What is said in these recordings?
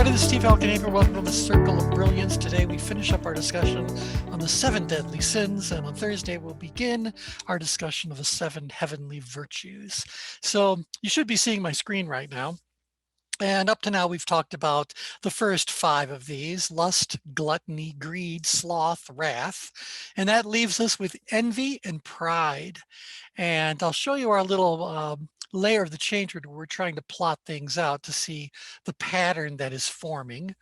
everybody, this is Steve Alcanaper. Welcome to the Circle of Brilliance. Today we finish up our discussion on the 7 deadly sins, and on Thursday we'll begin our discussion of the 7 heavenly virtues. So you should be seeing my screen right now. And up to now, we've talked about the first 5 of these: lust, gluttony, greed, sloth, wrath. And that leaves us with envy and pride. And I'll show you our little layer of the ChangeGrid where we're trying to plot things out to see the pattern that is forming.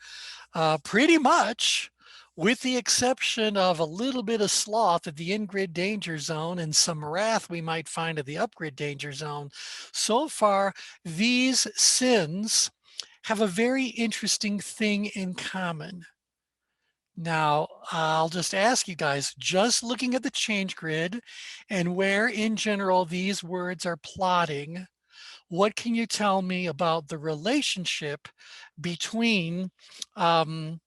Pretty much, with the exception of a little bit of sloth at the in-grid danger zone and some wrath we might find at the up-grid danger zone, so far these sins have a very interesting thing in common. Now, I'll just ask you guys, just looking at the ChangeGrid and where in general these words are plotting, what can you tell me about the relationship between the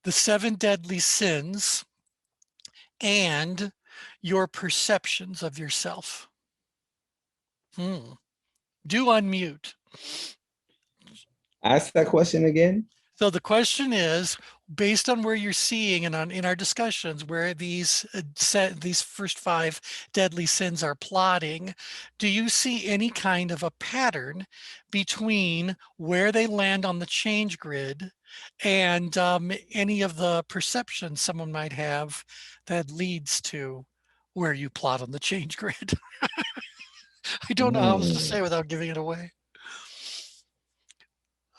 7 deadly sins and your perceptions of yourself? Do unmute. Ask that question again. So the question is, based on where you're seeing and in our discussions where these first 5 deadly sins are plotting, do you see any kind of a pattern between where they land on the ChangeGrid and any of the perceptions someone might have that leads to where you plot on the ChangeGrid? I don't know how else to say without giving it away.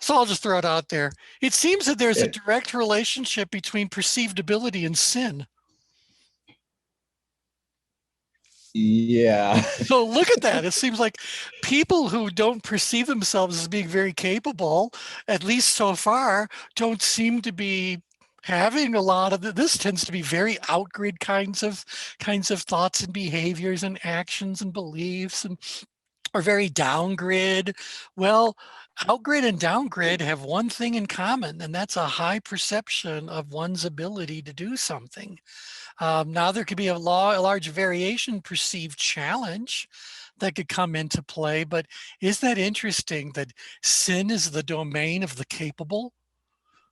So I'll just throw it out there. It seems that there's a direct relationship between perceived ability and sin. Yeah. So look at that. It seems like people who don't perceive themselves as being very capable, at least so far, don't seem to be having a lot of this. Tends to be very out-grid kinds of thoughts and behaviors and actions and beliefs, and or very down-grid. Well, out-grid and down-grid have one thing in common, and that's a high perception of one's ability to do something. Now, there could be a large variation perceived challenge that could come into play, but isn't that interesting that sin is the domain of the capable?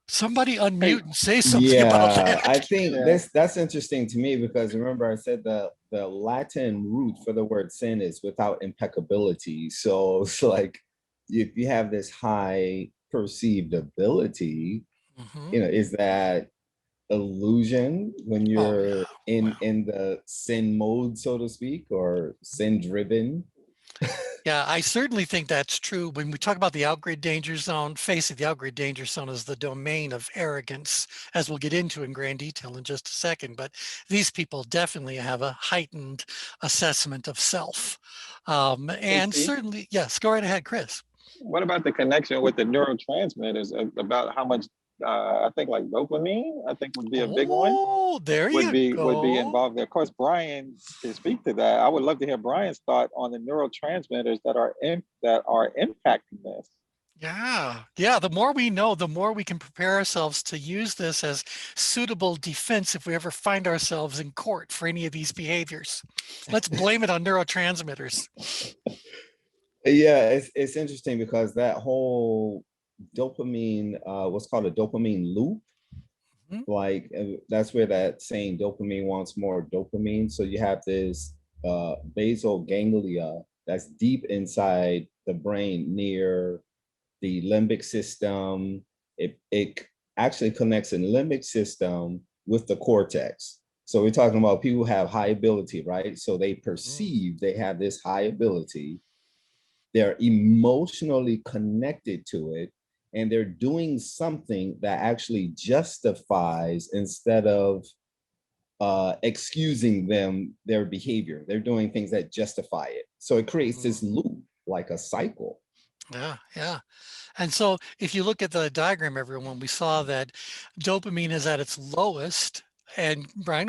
Somebody unmute and say something about that. I think that's interesting to me, because remember I said the Latin root for the word sin is without impeccability. So it's like if you have this high perceived ability, is that illusion when you're in the sin mode, so to speak, or sin driven? Yeah, I certainly think that's true. When we talk about the out-grid danger zone, face it, the out-grid danger zone is the domain of arrogance, as we'll get into in grand detail in just a second. But these people definitely have a heightened assessment of self. And certainly, yes, go right ahead, Chris. What about the connection with the neurotransmitters about how much, I think like dopamine, I think would be a big one. Oh, there you go. Would be involved there. Of course, Brian can speak to that. I would love to hear Brian's thought on the neurotransmitters that are impacting this. Yeah. The more we know, the more we can prepare ourselves to use this as suitable defense if we ever find ourselves in court for any of these behaviors. Let's blame it on neurotransmitters. Yeah, it's interesting because that whole dopamine, what's called a dopamine loop, like that's where that saying dopamine wants more dopamine. So you have this basal ganglia that's deep inside the brain near the limbic system. It actually connects the limbic system with the cortex. So we're talking about people who have high ability, right? So they perceive they have this high ability. They're emotionally connected to it, and they're doing something that actually justifies instead of excusing their behavior. They're doing things that justify it. So it creates this loop, like a cycle. Yeah. And so if you look at the diagram, everyone, we saw that dopamine is at its lowest. And Brian,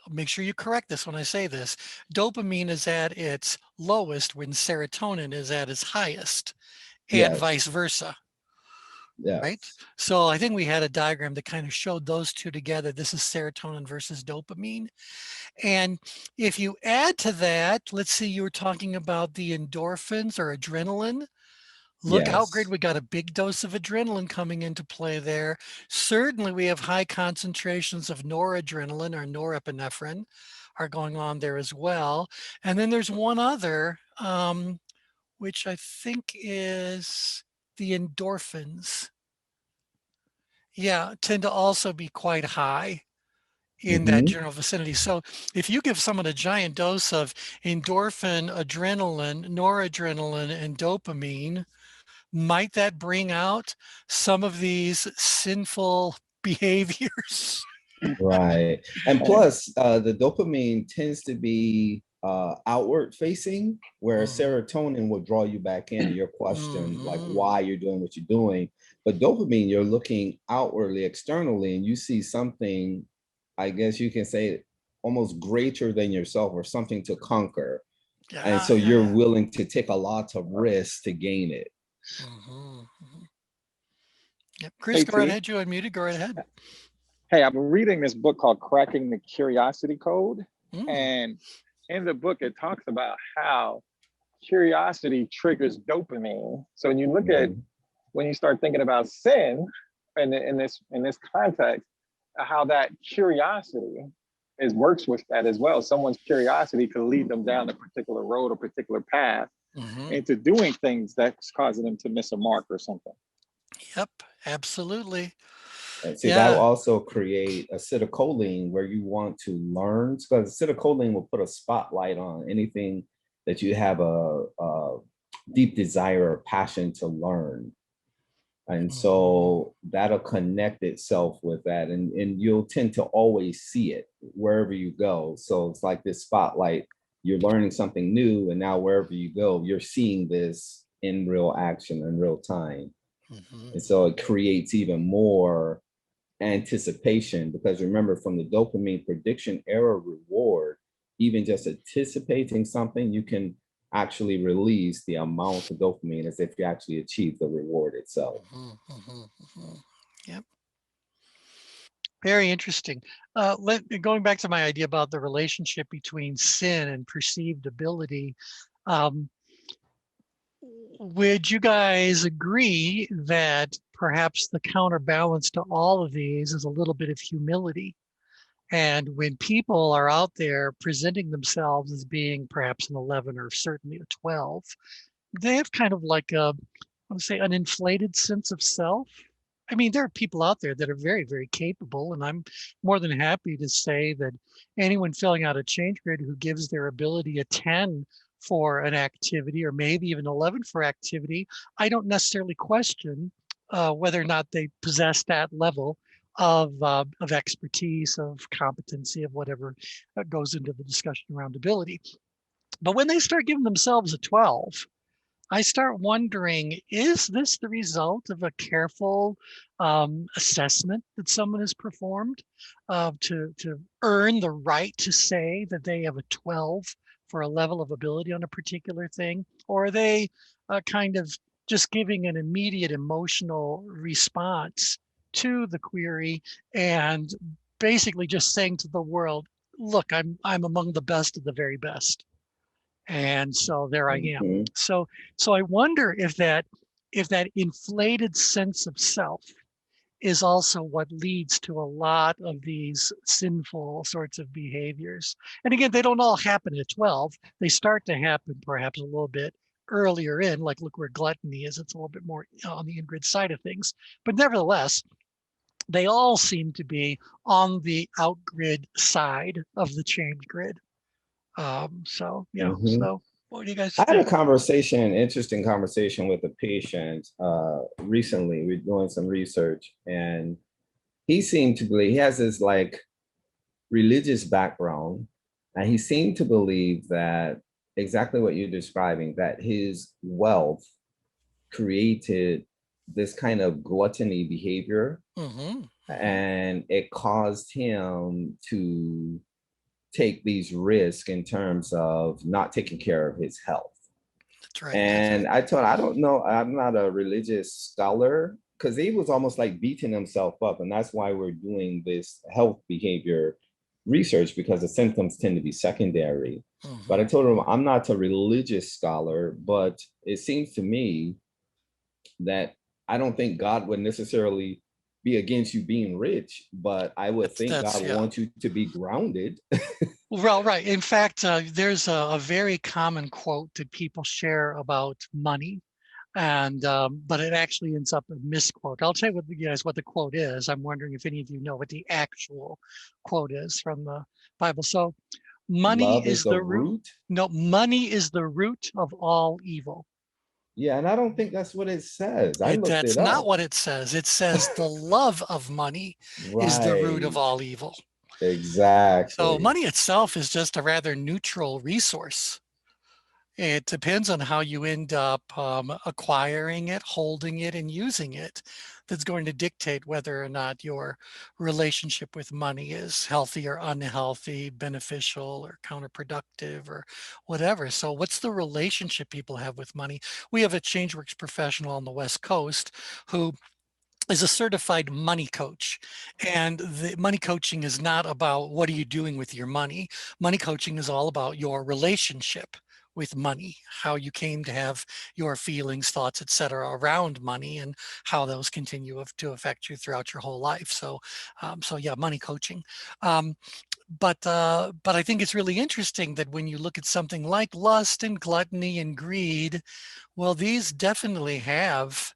make sure you correct this when I say this. Dopamine is at its lowest when serotonin is at its highest, and vice versa. Right? So I think we had a diagram that kind of showed those two together. This is serotonin versus dopamine. And if you add to that, let's see, you were talking about the endorphins or adrenaline. Look out, Grid, Yes. we got a big dose of adrenaline coming into play there. Certainly we have high concentrations of noradrenaline or norepinephrine are going on there as well. And then there's one other, which I think is the endorphins. Yeah, tend to also be quite high in that Hmm. general vicinity. So if you give someone a giant dose of endorphin, adrenaline, noradrenaline, and dopamine, might that bring out some of these sinful behaviors? Right. And And plus, the dopamine tends to be outward facing, where Mhm, serotonin will draw you back in and your question, like mhm. why you're doing what you're doing. But dopamine, you're looking outwardly, externally, and you see something, I guess you can say, almost greater than yourself or something to conquer. And Yeah, so yeah, you're yeah. willing to take a lot of risks to gain it. Mhm, mhm. Yep. Chris, hey go right T, ahead. You unmuted. Go right ahead. hey, I'm reading this book called Cracking the Curiosity Code. Mm, And in the book, it talks about how curiosity triggers dopamine. So when you look at Mhm. when you start thinking about sin in this context, how that curiosity is works with that as well. Someone's curiosity could lead them down a particular road or particular path mhm. into doing things that's causing them to miss a mark or something. Yep, absolutely. And see, that will Yeah. also create acetylcholine where you want to learn, because acetylcholine will put a spotlight on anything that you have a deep desire or passion to learn. And Mhm, so that'll connect itself with that. And you'll tend to always see it wherever you go. So it's like this spotlight, you're learning something new. And now wherever you go, you're seeing this in real action in real time. mhm, And so it creates even more anticipation, because remember, from the dopamine prediction era reward, even just anticipating something, you can actually release the amount of dopamine as if you actually achieve the reward itself. mhm, mhm, mhm. Yep. Very interesting. Going back to my idea about the relationship between sin and perceived ability, um, would you guys agree that perhaps the counterbalance to all of these is a little bit of humility? And when people are out there presenting themselves as being perhaps an 11 or certainly a 12, they have kind of like a, I want to say, an inflated sense of self. I mean, there are people out there that are very, very capable, and I'm more than happy to say that anyone filling out a change grid who gives their ability a 10 for an activity, or maybe even 11 for activity, I don't necessarily question whether or not they possess that level of expertise, of competency, of whatever goes into the discussion around ability. But when they start giving themselves a 12, I start wondering, is this the result of a careful assessment that someone has performed to earn the right to say that they have a 12 for a level of ability on a particular thing? Or are they kind of just giving an immediate emotional response to the query and basically just saying to the world, look, I'm among the best of the very best. And so there I am. Mhm. So I wonder if that inflated sense of self is also what leads to a lot of these sinful sorts of behaviors. And again, they don't all happen at 12. They start to happen perhaps a little bit earlier in, like look where gluttony is. It's a little bit more on the in-grid side of things. But nevertheless, they all seem to be on the out-grid side of the change grid. So yeah, Mhm. so what do you guys I had a think? conversation, interesting conversation with a patient recently. We're doing some research, and he seemed to believe he has this like religious background, and he seemed to believe that exactly what you're describing, that his wealth created this kind of gluttony behavior, Mhm, mhm. and it caused him to take these risks in terms of not taking care of his health. That's right, that's And right. I told, I don't know, I'm not a religious scholar, because he was almost like beating himself up. And that's why we're doing this health behavior research, because the symptoms tend to be secondary. But I Mhm, told him, mhm, I'm not a religious scholar, but it seems to me that I don't think God would necessarily be against you being rich, but I would think God Yeah. wants you to be grounded. Well, right. In fact, there's a very common quote that people share about money, and but it actually ends up a misquote. I'll tell you guys what the quote is. I'm wondering if any of you know what the actual quote is from the Bible. So, money Love is is the the root. root. No, money is the root of all evil. Yeah, and I don't think that's what it says. I looked That's it not up. what it says. It says the love of money is the root of Right. all evil. So Exactly. money itself is just a rather neutral resource. It depends on how you end up acquiring it, holding it, and using it. That's going to dictate whether or not your relationship with money is healthy or unhealthy, beneficial or counterproductive or whatever. So what's the relationship people have with money? We have a ChangeWorks professional on the West Coast who is a certified money coach. And the money coaching is not about what are you doing with your money. Money coaching is all about your relationship with money, how you came to have your feelings, thoughts, etc., around money, and how those continue to affect you throughout your whole life. So, so yeah, money coaching. But I think it's really interesting that when you look at something like lust and gluttony and greed, well, these definitely have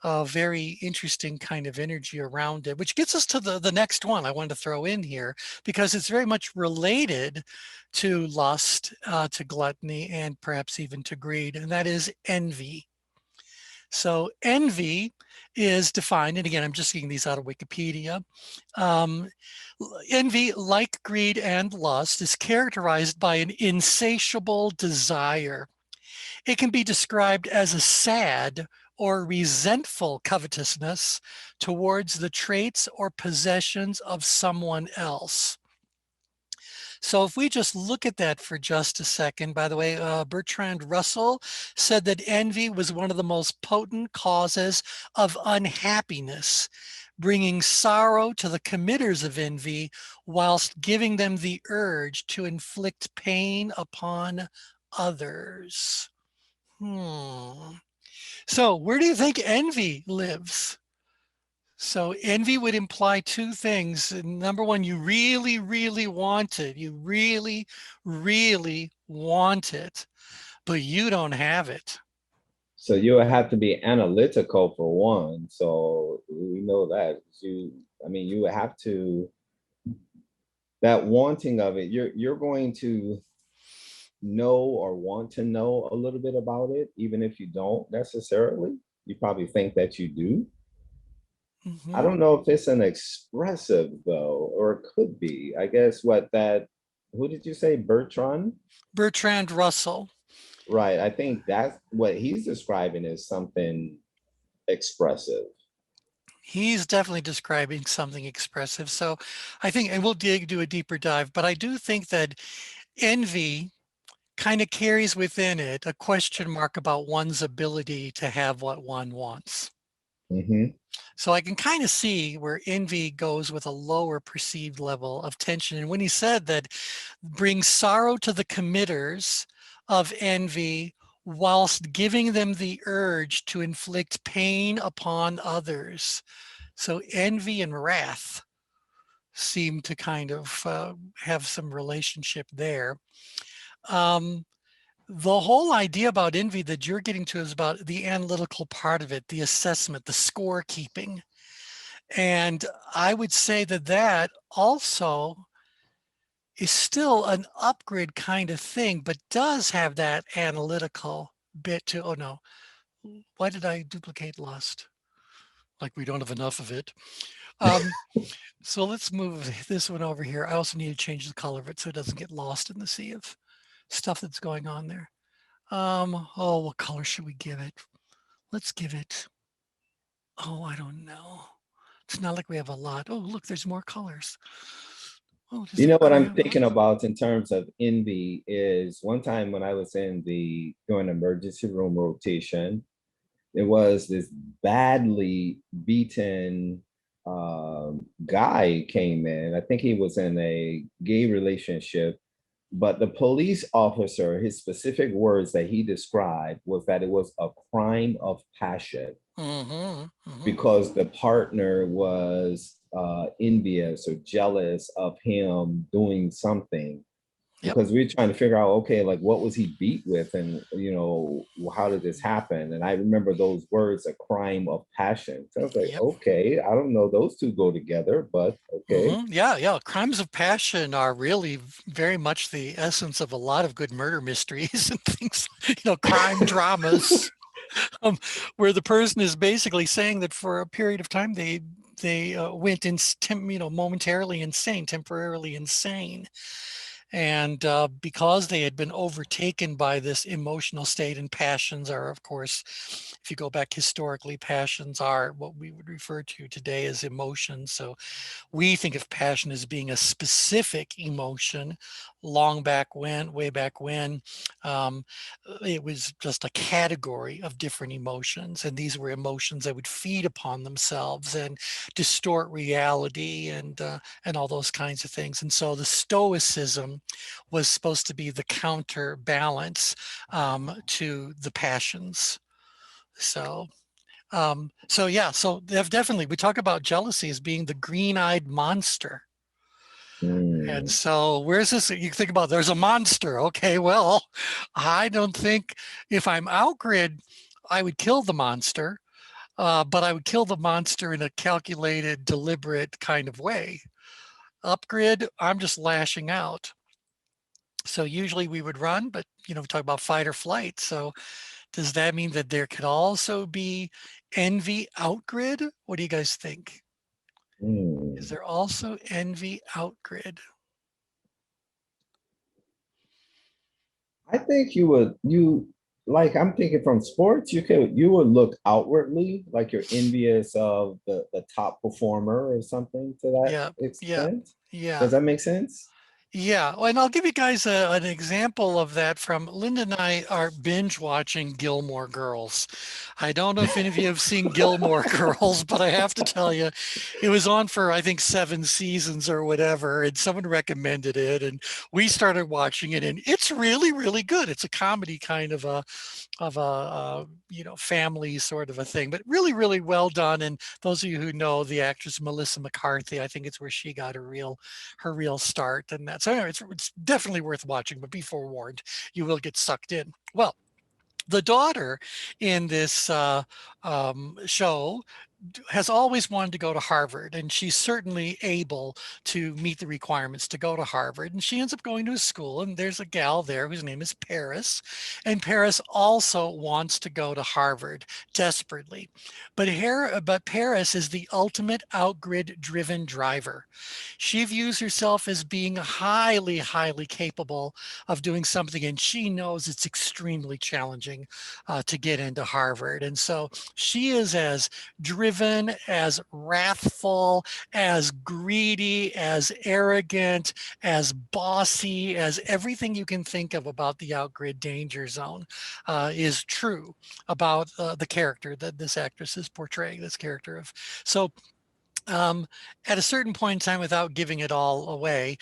a very interesting kind of energy around it, which gets us to the next one I wanted to throw in here, because it's very much related to lust, to gluttony, and perhaps even to greed, and that is envy. So envy is defined, and again, I'm just getting these out of Wikipedia. Um, Envy, like greed and lust, is characterized by an insatiable desire. It can be described as a sad or resentful covetousness towards the traits or possessions of someone else. So if we just look at that for just a second, by the way, Bertrand Russell said that envy was one of the most potent causes of unhappiness, bringing sorrow to the committers of envy whilst giving them the urge to inflict pain upon others. So where do you think envy lives? So envy would imply two things. Number one, you really, really want it. You really, really want it, but you don't have it. So you would have to be analytical for one. So we know that I mean, you would have to, that wanting of it, you're going to know or want to know a little bit about it, even if you don't necessarily. You probably think that you do. I don't know if it's an expressive though, or it could be. I guess who did you say, Bertrand? Bertrand Russell. Right. I think that's what he's describing is something expressive. He's definitely describing something expressive. So I think, and we'll do a deeper dive, but I do think that envy kind of carries within it a question mark about one's ability to have what one wants. Mm-hmm. So I can kind of see where envy goes with a lower perceived level of tension. And when he said that brings sorrow to the committers of envy whilst giving them the urge to inflict pain upon others. So envy and wrath seem to kind of have some relationship there. The whole idea about envy that you're getting to is about the analytical part of it, the assessment, the scorekeeping. And I would say that that also is still an upgrade kind of thing, but does have that analytical bit to, oh no, why did I duplicate lust? Like we don't have enough of it. So let's move this one over here. I also need to change the color of it so it doesn't get lost in the sea of stuff that's going on there. Oh, what color should we give it? Let's give it, oh, I don't know. It's not like we have a lot. Oh, look, there's more colors. Oh, does You it know what gray I'm on the thinking left? about in terms of envy is one time when I was doing emergency room rotation, there was this badly beaten guy came in. I think he was in a gay relationship, But the police officer, his specific words that he described was that it was a crime of passion because the partner was envious or jealous of him doing something. Yep. Because we're trying to figure out, okay, like what was he beat with, and how did this happen? And I remember those words, a crime of passion. So I was like, Yep. okay, I don't know, those two go together, but okay. Yeah. Crimes of passion are really very much the essence of a lot of good murder mysteries and things, crime dramas, where the person is basically saying that for a period of time they went momentarily insane, temporarily insane. And because they had been overtaken by this emotional state, and passions are, of course, if you go back historically, passions are what we would refer to today as emotions. So we think of passion as being a specific emotion. Way back when, it was just a category of different emotions. And these were emotions that would feed upon themselves and distort reality and all those kinds of things. And so the Stoicism was supposed to be the counterbalance to the passions. So definitely we talk about jealousy as being the green-eyed monster. And so where's this? You think about there's a monster. Okay, well, I don't think if I'm outgrid, I would kill the monster, but I would kill the monster in a calculated, deliberate kind of way. Upgrid, I'm just lashing out. So usually we would run, but we talk about fight or flight. So does that mean that there could also be envy outgrid? What do you guys think? Is there also envy outgrid? I think I'm thinking from sports, you would look outwardly like you're envious of the top performer or something to that Yeah, extent. yeah. Does that make sense? Yeah, well, and I'll give you guys an example of that from Linda and I are binge watching Gilmore Girls. I don't know if any of you have seen Gilmore Girls, but I have to tell you, it was on for I think 7 seasons or whatever, and someone recommended it, and we started watching it, and it's really, really good. It's a comedy kind of a family sort of a thing, but really, really well done. And those of you who know the actress Melissa McCarthy, I think it's where she got her real start. And that, so anyway, it's definitely worth watching, but be forewarned, you will get sucked in. Well, the daughter in this show has always wanted to go to Harvard, and she's certainly able to meet the requirements to go to Harvard. And she ends up going to a school, and there's a gal there whose name is Paris. And Paris also wants to go to Harvard desperately. But Paris is the ultimate outgrid driven driver. She views herself as being highly, highly capable of doing something, and she knows it's extremely challenging to get into Harvard. And so she is as driven, as wrathful, as greedy, as arrogant, as bossy, as everything you can think of about the outgrid danger zone is true about the character that this actress is portraying, this character of. So at a certain point in time, without giving it all away,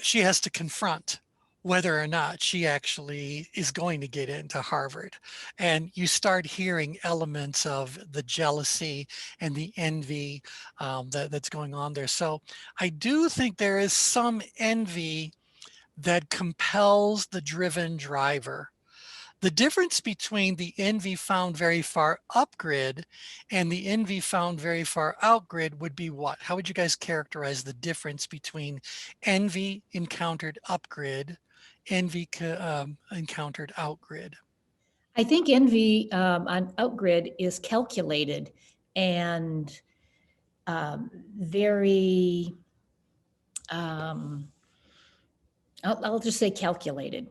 she has to confront whether or not she actually is going to get into Harvard. And you start hearing elements of the jealousy and the envy that's going on there. So I do think there is some envy that compels the driven driver. The difference between the envy found very far upgrid and the envy found very far outgrid would be what? How would you guys characterize the difference between envy encountered upgrid, envy encountered outgrid? I think envy on outgrid is calculated and very, I'll just say calculated.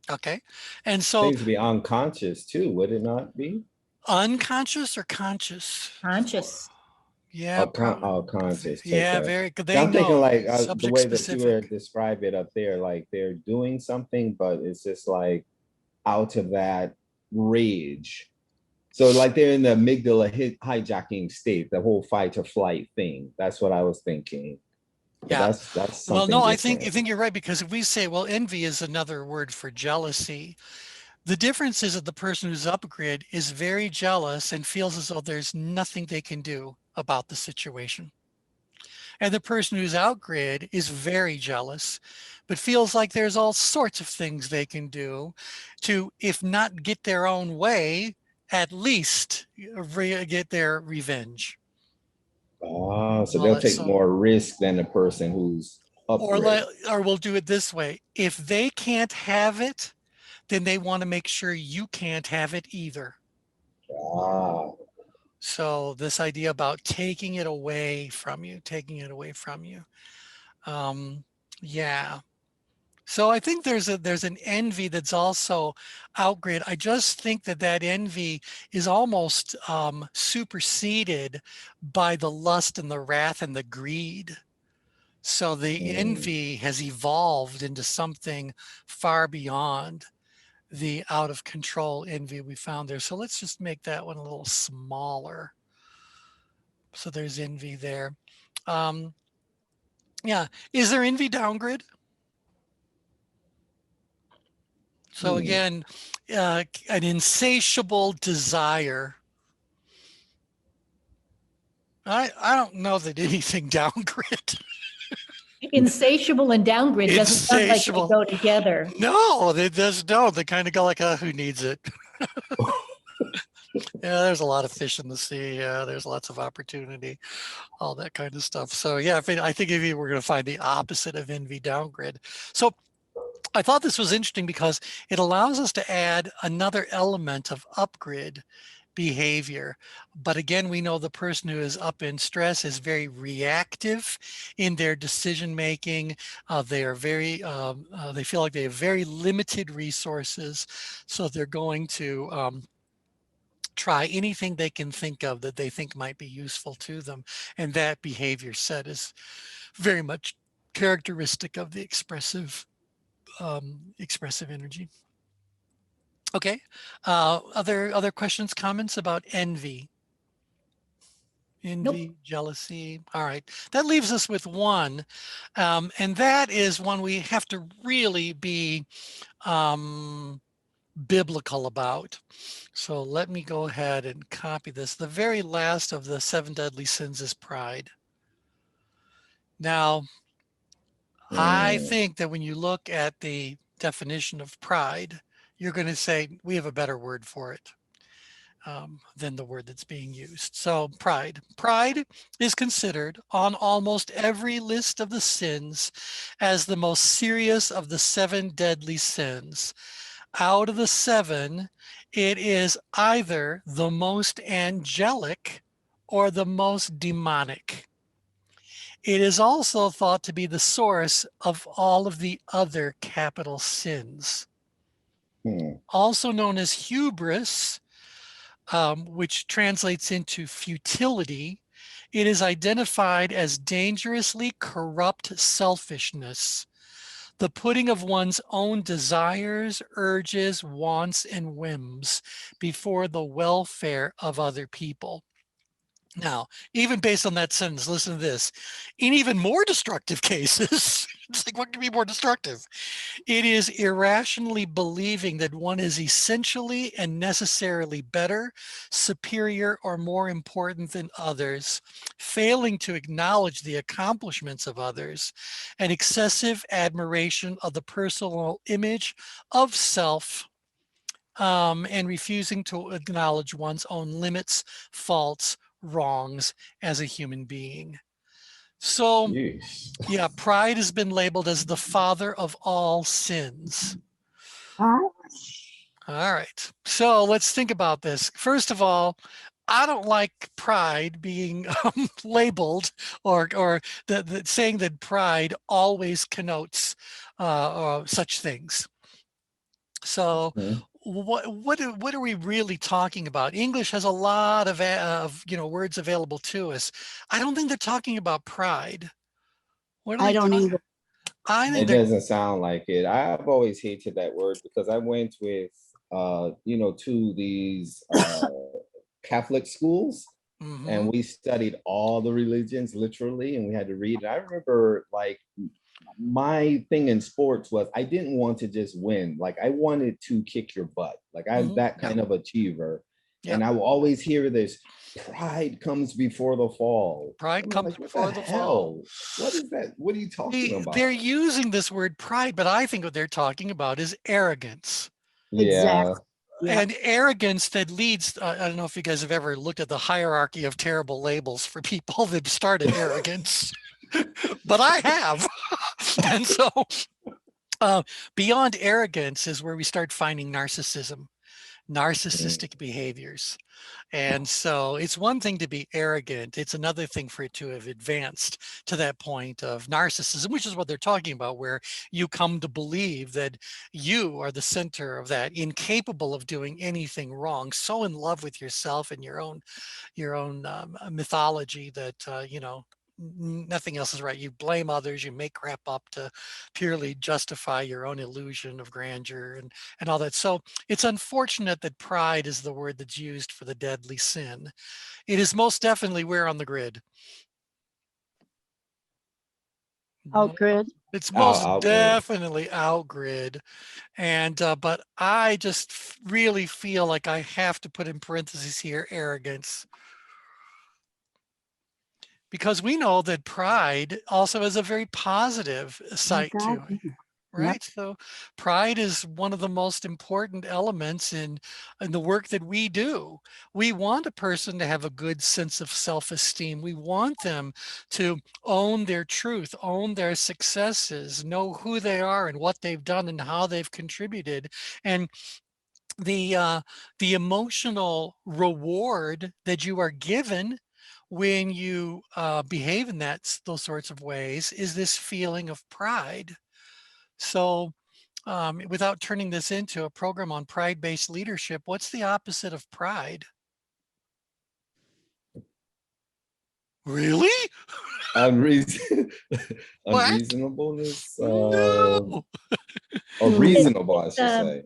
Okay. And so Seems to be unconscious too, would it not be? unconscious or conscious? Conscious. Yeah, Conscious. yeah, Okay. very good. Yeah, They I'm thinking know like the subject way that you were specific. describe it up there, like they're doing something, but it's just like out of that rage. So like they're in the amygdala hijacking state, the whole fight or flight thing. That's what I was thinking. So Yeah. that's Well, something no, I different. think you're right, because if we say, well, envy is another word for jealousy, the difference is that the person who's upgrid is very jealous and feels as though there's nothing they can do about the situation. And the person who's outgrid is very jealous, but feels like there's all sorts of things they can do to, if not get their own way, at least get their revenge. So Well, they'll take more risk than the person who's upgrade. or we'll do it this way. If they can't have it, then they want to make sure you can't have it either. Ah, So this idea about taking it away from you. Yeah. So I think there's an envy that's also outgrid. I just think that envy is almost superseded by the lust and the wrath and the greed. So the envy has evolved into something far beyond the out of control envy we found there. So let's just make that one a little smaller. So there's envy there. Yeah. Is there envy downgrid? So again, an insatiable desire. I don't know that anything downgrid. Insatiable and downgrid doesn't sound like they Insatiable. go together. No, they just don't. They kind of go like, who needs it? Yeah, there's a lot of fish in the sea. Yeah, there's lots of opportunity, all that kind of stuff. So yeah, I think if you were going to find the opposite of envy downgrid. So I thought this was interesting because it allows us to add another element of upgrid behavior. But again, we know the person who is up in stress is very reactive in their decision making. They are they feel like they have very limited resources. So they're going to try anything they can think of that they think might be useful to them. And that behavior set is very much characteristic of the expressive energy. Okay. Other questions, comments about envy? Envy, Nope. jealousy. All right. That leaves us with one. And that is one we have to really be biblical about. So let me go ahead and copy this. The very last of the 7 deadly sins is pride. Now, I think that when you look at the definition of pride, you're going to say we have a better word for it than the word that's being used. So pride. Pride is considered on almost every list of the sins as the most serious of the 7 deadly sins. Out of the 7, it is either the most angelic or the most demonic. It is also thought to be the source of all of the other capital sins. Also known as hubris, which translates into futility, it is identified as dangerously corrupt selfishness, the putting of one's own desires, urges, wants, and whims before the welfare of other people. Now, even based on that sentence, listen to this. In even more destructive cases, it's like, what can be more destructive? It is irrationally believing that one is essentially and necessarily better, superior, or more important than others, failing to acknowledge the accomplishments of others, and excessive admiration of the personal image of self, and refusing to acknowledge one's own limits, faults, wrongs as a human being. So, yeah, pride has been labeled as the father of all sins. All right, so let's think about this. First of all, I don't like pride being labeled or saying that pride always connotes such things. So what are we really talking about? English has a lot of words available to us. I don't think they're talking about pride. What are I they don't talking? either. It doesn't sound like it. I've always hated that word because I went with to these Catholic schools, and we studied all the religions literally, and we had to read. And I remember like my thing in sports was I didn't want to just win. Like I wanted to kick your butt. Like I was that kind of achiever. And I will always hear this: pride comes before the fall. Pride I'm comes like, what before the the hell? fall. What is that? What are you talking about? They're using this word pride, but I think what they're talking about is arrogance. Yeah. Exactly. Yeah. And arrogance that leads, I don't know if you guys have ever looked at the hierarchy of terrible labels for people that started arrogance, but I have. And so beyond arrogance is where we start finding narcissism, narcissistic behaviors. And so it's one thing to be arrogant. It's another thing for it to have advanced to that point of narcissism, which is what they're talking about, where you come to believe that you are the center of that, incapable of doing anything wrong, so in love with yourself and your own mythology that, you know, nothing else is right. You blame others, you make crap up to purely justify your own illusion of grandeur and all that. So it's unfortunate that pride is the word that's used for the deadly sin. It is most definitely where on the grid? Out grid. It's most Outward. definitely out grid. And but I just really feel like I have to put in parentheses here arrogance, because we know that pride also has a very positive side to it, right? So pride is one of the most important elements in the work that we do. We want a person to have a good sense of self-esteem. We want them to own their truth, own their successes, know who they are and what they've done and how they've contributed. And the emotional reward that you are given when you behave in those sorts of ways is this feeling of pride. So without turning this into a program on pride-based leadership, what's the opposite of pride? Really? Unreasonableness, No. or reasonable, I should say.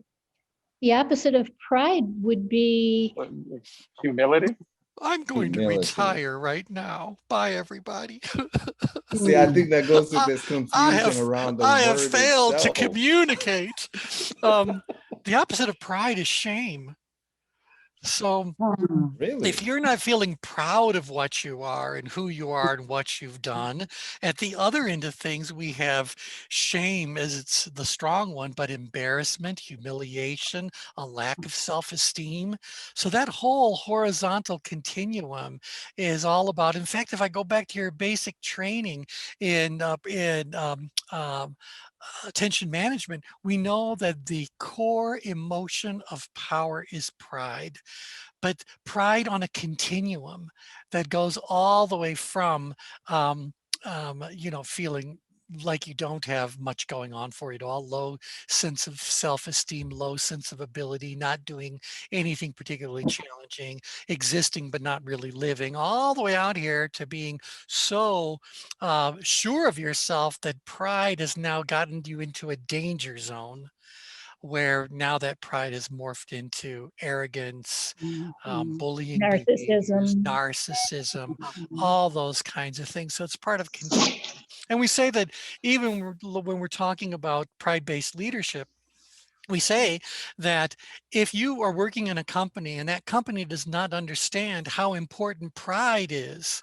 The opposite of pride would be Humility. I'm going to Humility. retire right now. Bye, everybody. See, I think that goes to this confusion around the I have word failed to itself. communicate. The opposite of pride is shame. So Really? if you're not feeling proud of what you are and who you are and what you've done, at the other end of things, we have shame as it's the strong one, but embarrassment, humiliation, a lack of self-esteem. So that whole horizontal continuum is all about, in fact, if I go back to your basic training in attention management, we know that the core emotion of power is pride, but pride on a continuum that goes all the way from, you know, feeling like you don't have much going on for you at all, low sense of self-esteem, low sense of ability, not doing anything particularly challenging, existing but not really living, all the way out here to being so sure of yourself that pride has now gotten you into a danger zone, where now that pride is morphed into arrogance, bullying behaviors, narcissism. narcissism, all those kinds of things. So it's part of continuum. And we say that even when we're talking about pride-based leadership, we say that if you are working in a company and that company does not understand how important pride is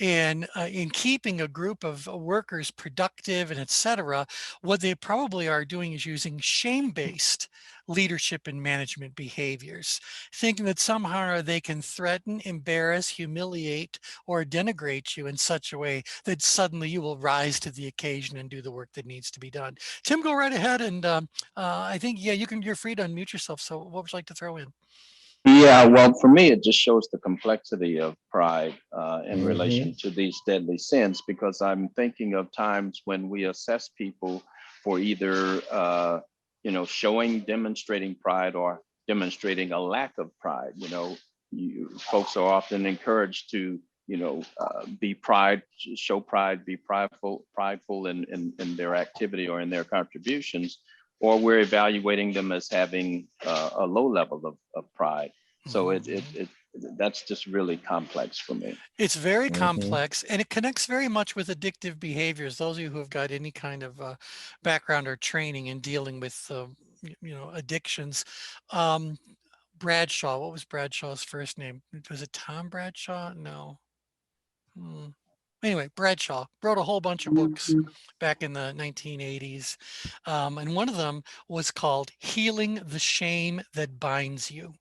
in keeping a group of workers productive and et cetera, what they probably are doing is using shame-based leadership and management behaviors, thinking that somehow they can threaten, embarrass, humiliate, or denigrate you in such a way that suddenly you will rise to the occasion and do the work that needs to be done. Tim, go right ahead. And I think, yeah, you're free to unmute yourself. So what would you like to throw in? Yeah, well, for me, it just shows the complexity of pride in relation to these deadly sins, because I'm thinking of times when we assess people for either, you know, demonstrating pride or demonstrating a lack of pride. You know, folks are often encouraged to, you know, show pride, be prideful in their activity or in their contributions, or we're evaluating them as having a low level of pride. So that's just really complex for me. It's very Mhm. complex, and it connects very much with addictive behaviors. Those of you who have got any kind of background or training in dealing with, addictions. Um, Bradshaw, what was Bradshaw's first name? Was it Tom Bradshaw? No. Hmm. Anyway, Bradshaw wrote a whole bunch of books back in the 1980s. And one of them was called Healing the Shame That Binds You.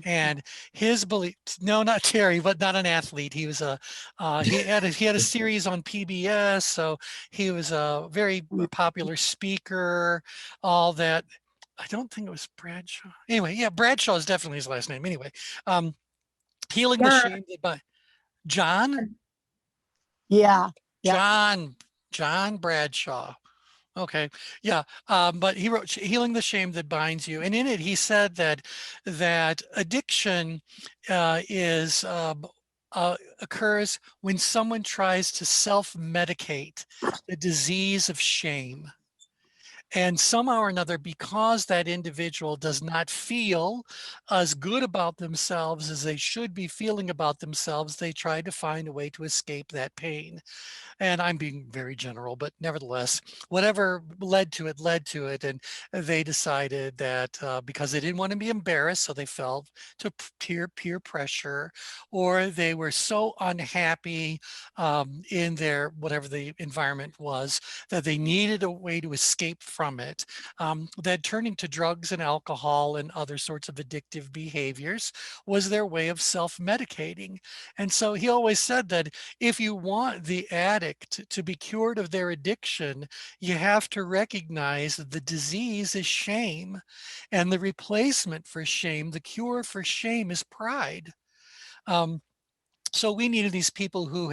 And his belief, no, not Terry, but not an athlete. He was he had a series on PBS. So he was a very popular speaker, all that. I don't think it was Bradshaw. Anyway, yeah, Bradshaw is definitely his last name. Anyway, Healing the Shame That Binds John? Yeah. Yeah. John Bradshaw. Okay. Yeah. But he wrote Healing the Shame That Binds You. And in it, he said that addiction occurs when someone tries to self-medicate the disease of shame. And somehow or another, because that individual does not feel as good about themselves as they should be feeling about themselves, they try to find a way to escape that pain. And I'm being very general, but nevertheless, whatever led to it. And they decided that because they didn't want to be embarrassed, so they fell to peer pressure, or they were so unhappy in their whatever the environment was that they needed a way to escape from it. That turning to drugs and alcohol and other sorts of addictive behaviors was their way of self-medicating. And so he always said that if you want the addict to be cured of their addiction, you have to recognize that the disease is shame, and the replacement for shame, the cure for shame, is pride. So we needed these people who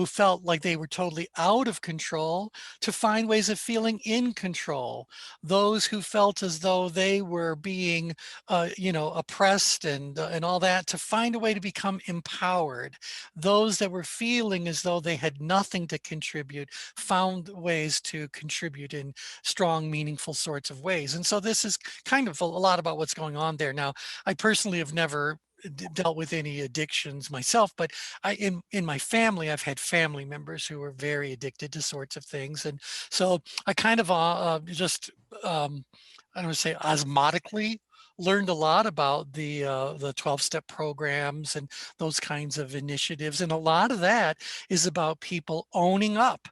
felt like they were totally out of control to find ways of feeling in control. Those who felt as though they were being, oppressed and all that, to find a way to become empowered. Those that were feeling as though they had nothing to contribute found ways to contribute in strong, meaningful sorts of ways. And so this is kind of a lot about what's going on there. Now, I personally have never dealt with any addictions myself, but in my family, I've had family members who were very addicted to sorts of things. And so I kind of just, I don't want to say osmotically, learned a lot about the 12-step programs and those kinds of initiatives. And a lot of that is about people owning up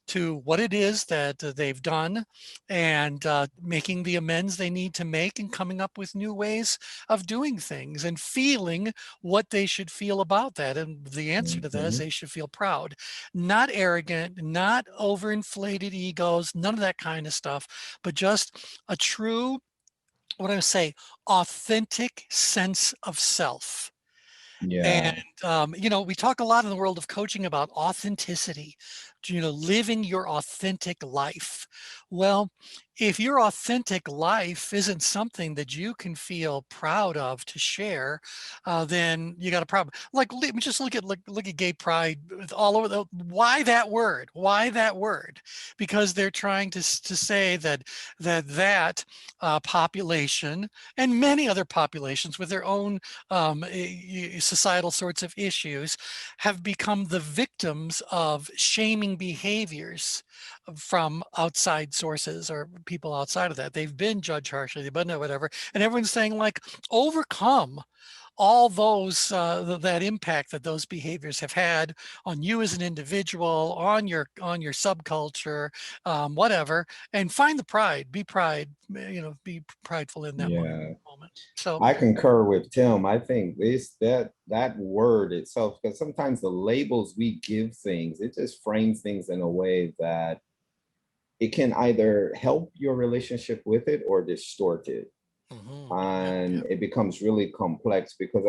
to what it is that they've done, and making the amends they need to make, and coming up with new ways of doing things, and feeling what they should feel about that. And the answer to that is Mhm. they should feel proud, not arrogant, not overinflated egos, none of that kind of stuff, but just a true, what I would say, authentic sense of self. Yeah. And, we talk a lot in the world of coaching about authenticity, living your authentic life. Well, if your authentic life isn't something that you can feel proud of to share, then you got a problem. Like, just look at gay pride all over why that word? Why that word? Because they're trying to say that population and many other populations with their own societal sorts of issues have become the victims of shaming behaviors from outside sources or people outside of that. They've been judged harshly, but no, whatever. And everyone's saying, like, overcome all those that impact that those behaviors have had on you as an individual, on your subculture, whatever, and find the pride, be be prideful in that Yeah. moment. So I concur with Tim. I think that word itself, because sometimes the labels we give things, it just frames things in a way that it can either help your relationship with it or distort it. And it becomes really complex, because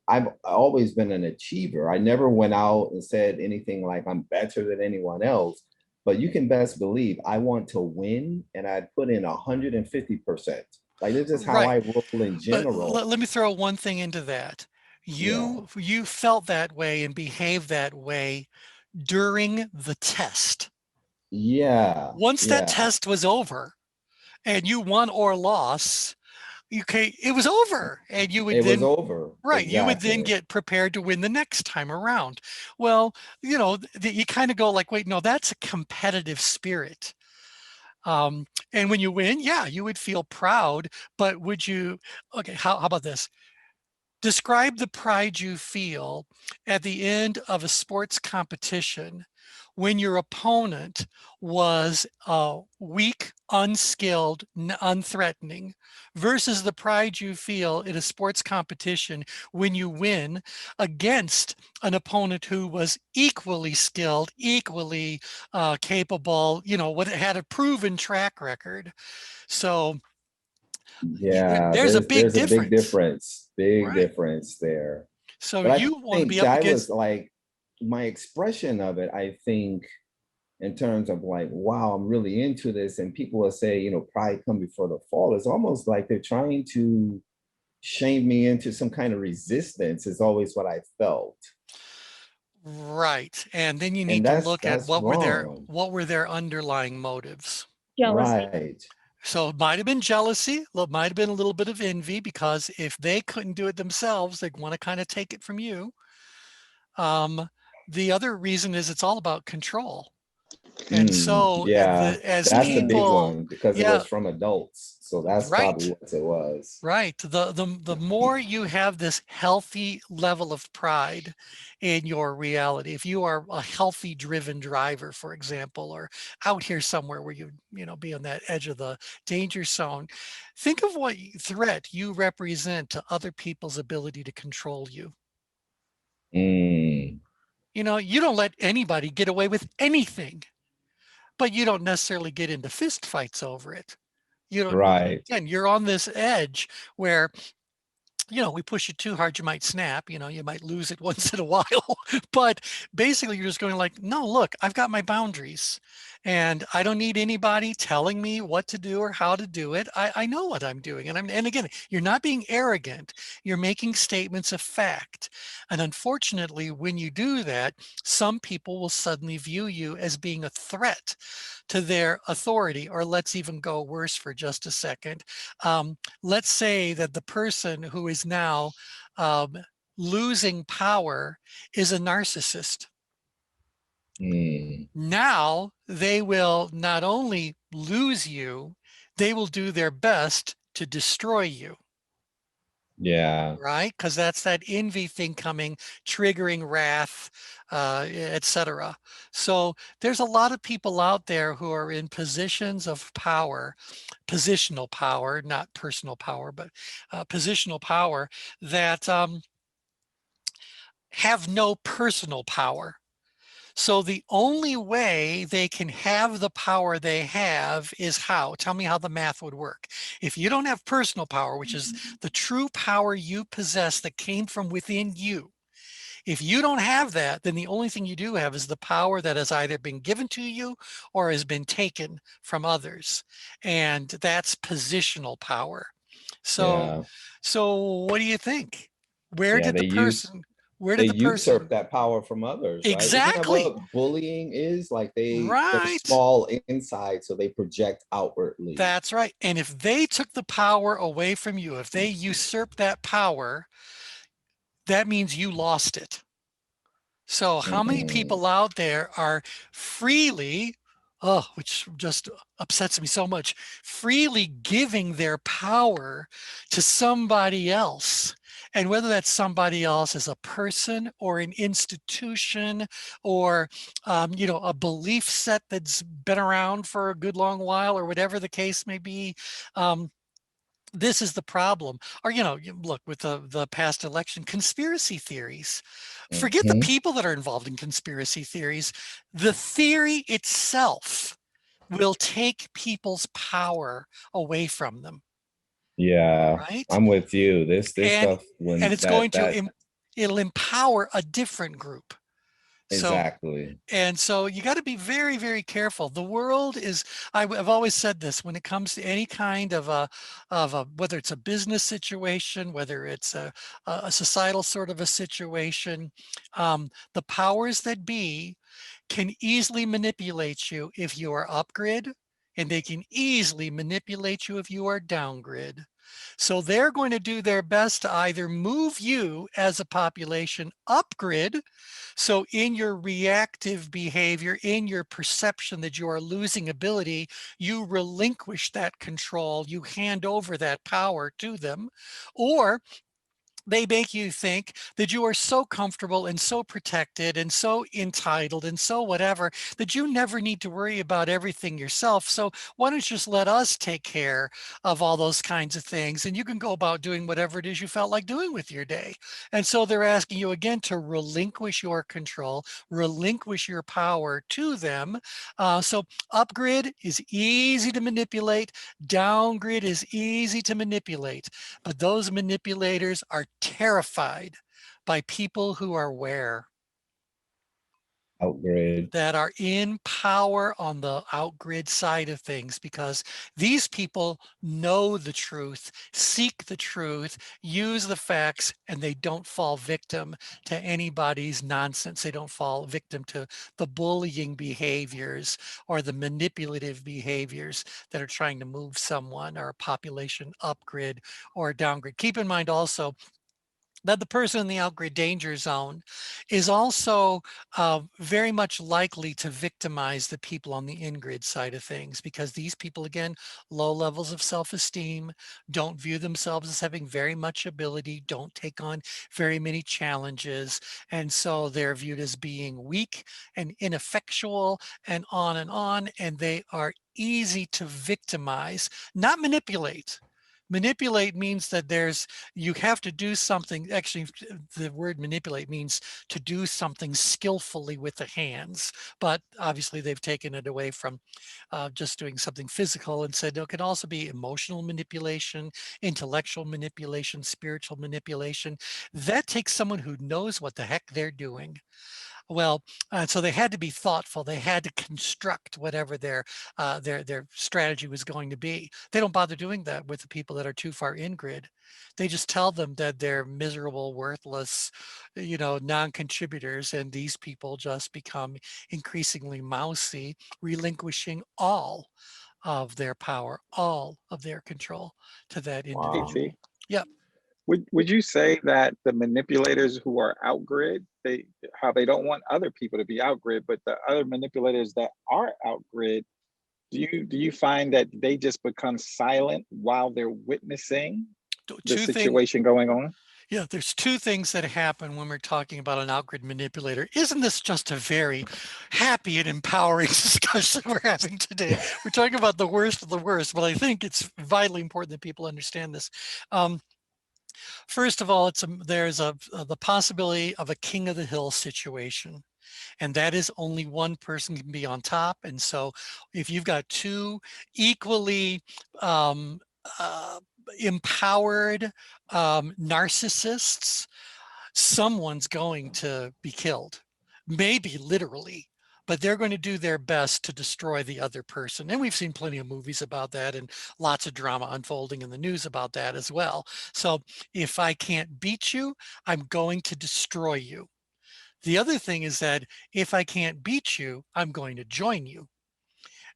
I've always been an achiever. I never went out and said anything like I'm better than anyone else, but you can best believe I want to win, and I put in 150%. Like, this is how right. I roll in But general. let me throw one thing into that. Yeah. You felt that way and behaved that way during the test. Yeah. Once that Yeah. test was over and you won or lost, okay, it was over, and you would It was then, over. right, you would then Exactly. get prepared to win the next time around. Well, you know, you kind of go like, wait, no, that's a competitive spirit. And when you win, yeah, you would feel proud, but would you, okay, how about this? Describe the pride you feel at the end of a sports competition when your opponent was weak, unskilled, unthreatening, versus the pride you feel in a sports competition when you win against an opponent who was equally skilled, equally capable, you know, what had a proven track record. So Yeah, there's a big there's a difference, big right? difference there. So But I you want to be think up that was against, like my expression of it, I think, in terms of like, wow, I'm really into this. And people will say, you know, pride come before the fall. It's almost like they're trying to shame me into some kind of resistance, is always what I felt. right. And then you And need to look at that's wrong. what were their underlying motives. Jealousy. Right. So it might have been jealousy, it might have been a little bit of envy, because if they couldn't do it themselves, they'd want to kind of take it from you. Um, the other reason is it's all about control. And so Yeah, as that's the big people, one because it yeah, was from adults. So that's probably right. what it was. Right. The more you have this healthy level of pride in your reality, if you are a healthy driven driver, for example, or out here somewhere where you know, be on that edge of the danger zone, think of what threat you represent to other people's ability to control you. Mm, You know, you don't let anybody get away with anything, but you don't necessarily get into fist fights over it. You don't, right. again, you're on this edge where, you know, we push it too hard, you might snap, you know, you might lose it once in a while. But basically, you're just going like, no, look, I've got my boundaries and I don't need anybody telling me what to do or how to do it. I know what I'm doing. And again, you're not being arrogant, you're making statements of fact. And unfortunately, when you do that, some people will suddenly view you as being a threat to their authority. Or let's even go worse for just a second. Let's say that the person who is now um, losing power is a narcissist. Mm, Now they will not only lose you, they will do their best to destroy you. yeah. Right? Because that's that envy thing coming, triggering wrath, etc. So there's a lot of people out there who are in positions of power, positional power, not personal power, but positional power, that have no personal power. So the only way they can have the power they have is how? Tell me how the math would work. If you don't have personal power, which is the true power you possess that came from within you, if you don't have that, then the only thing you do have is the power that has either been given to you or has been taken from others. And that's positional power. So, Yeah. so what do you think? Where Yeah. did the person, where They did the usurp person, that power from others, right? Isn't that exactly, what bullying is? Like they're right? small inside, so they project outwardly. That's right. And if they took the power away from you, if they usurped that power, that means you lost it. So how many Mm, people out there are freely, oh, which just upsets me so much, freely giving their power to somebody else? And whether that somebody else is a person or an institution or, you know, a belief set that's been around for a good long while or whatever the case may be. This is the problem. Or, you know, look with the past election, conspiracy theories. Forget the mhm. people that are involved in conspiracy theories. The theory itself will take people's power away from them, Yeah, right? I'm with you. This And stuff when it's going to that it'll empower a different group. So exactly. and so you got to be very, very careful. The world is, I've always said this, when it comes to any kind of a, whether it's a business situation, whether it's a societal sort of a situation, the powers that be can easily manipulate you if you are upgrid, and they can easily manipulate you if you are downgrid. So they're going to do their best to either move you as a population up grid. So in your reactive behavior, in your perception that you are losing ability, you relinquish that control, you hand over that power to them, or they make you think that you are so comfortable and so protected and so entitled and so whatever that you never need to worry about everything yourself. So why don't you just let us take care of all those kinds of things, and you can go about doing whatever it is you felt like doing with your day. And so they're asking you again to relinquish your control, relinquish your power to them. So upgrid is easy to manipulate, downgrid is easy to manipulate. But those manipulators are terrified by people who are where? Outgrid. That are in power on the outgrid side of things, because these people know the truth, seek the truth, use the facts, and they don't fall victim to anybody's nonsense. They don't fall victim to the bullying behaviors or the manipulative behaviors that are trying to move someone or a population upgrid or downgrid. Keep in mind also that the person in the outgrid danger zone is also very much likely to victimize the people on the in-grid side of things, because these people, again, low levels of self-esteem, don't view themselves as having very much ability, don't take on very many challenges, and so they're viewed as being weak and ineffectual and on, and they are easy to victimize, not manipulate. Manipulate means that you have to do something. Actually, the word manipulate means to do something skillfully with the hands, but obviously they've taken it away from just doing something physical and said it can also be emotional manipulation, intellectual manipulation, spiritual manipulation. That takes someone who knows what the heck they're doing. Well, so they had to be thoughtful. They had to construct whatever their strategy was going to be. They don't bother doing that with the people that are too far in grid. They just tell them that they're miserable, worthless, non-contributors, and these people just become increasingly mousy, relinquishing all of their power, all of their control to that individual. AT, Yeah. would you say that the manipulators who are outgrid, how they don't want other people to be outgrid, but the other manipulators that are outgrid, do you find that they just become silent while they're witnessing the Two things. situation going on? Yeah, there's two things that happen when we're talking about an outgrid manipulator. Isn't this just a very happy and empowering discussion we're having today? We're talking about the worst of the worst, but I think it's vitally important that people understand this. First of all, there's the possibility of a king of the hill situation. And that is only one person can be on top. And so if you've got two equally empowered narcissists, someone's going to be killed, maybe literally, but they're going to do their best to destroy the other person. And we've seen plenty of movies about that and lots of drama unfolding in the news about that as well. So if I can't beat you, I'm going to destroy you. The other thing is that if I can't beat you, I'm going to join you.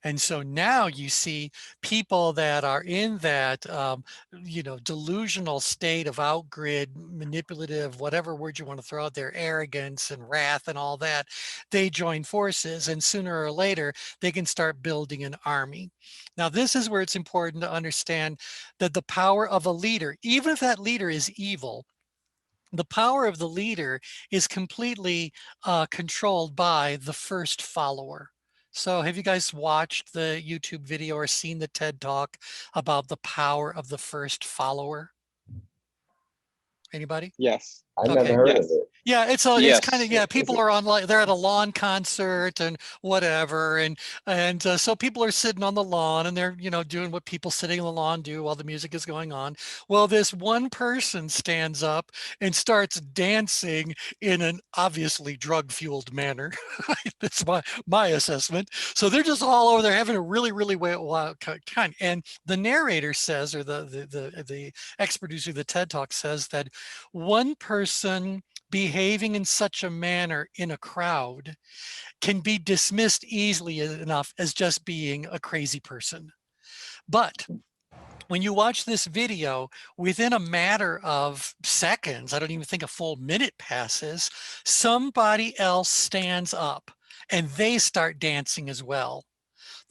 And so now you see people that are in that, delusional state of outgrid, manipulative, whatever word you want to throw out there, arrogance and wrath and all that, they join forces, and sooner or later, they can start building an army. Now, this is where it's important to understand that the power of a leader, even if that leader is evil, the power of the leader is completely controlled by the first follower. So have you guys watched the YouTube video or seen the TED Talk about the power of the first follower? Anybody? Yes. I never Okay. heard of Yes. it. Yeah, it's kind of, Yes. people are on, like, they're at a lawn concert and whatever, and so people are sitting on the lawn and they're doing what people sitting on the lawn do while the music is going on. Well, this one person stands up and starts dancing in an obviously drug-fueled manner. That's my assessment. So they're just all over there having a really wild time. And the narrator says, or the ex-producer of the TED Talk says, that one person behaving in such a manner in a crowd can be dismissed easily enough as just being a crazy person. But when you watch this video, within a matter of seconds, I don't even think a full minute passes, somebody else stands up and they start dancing as well.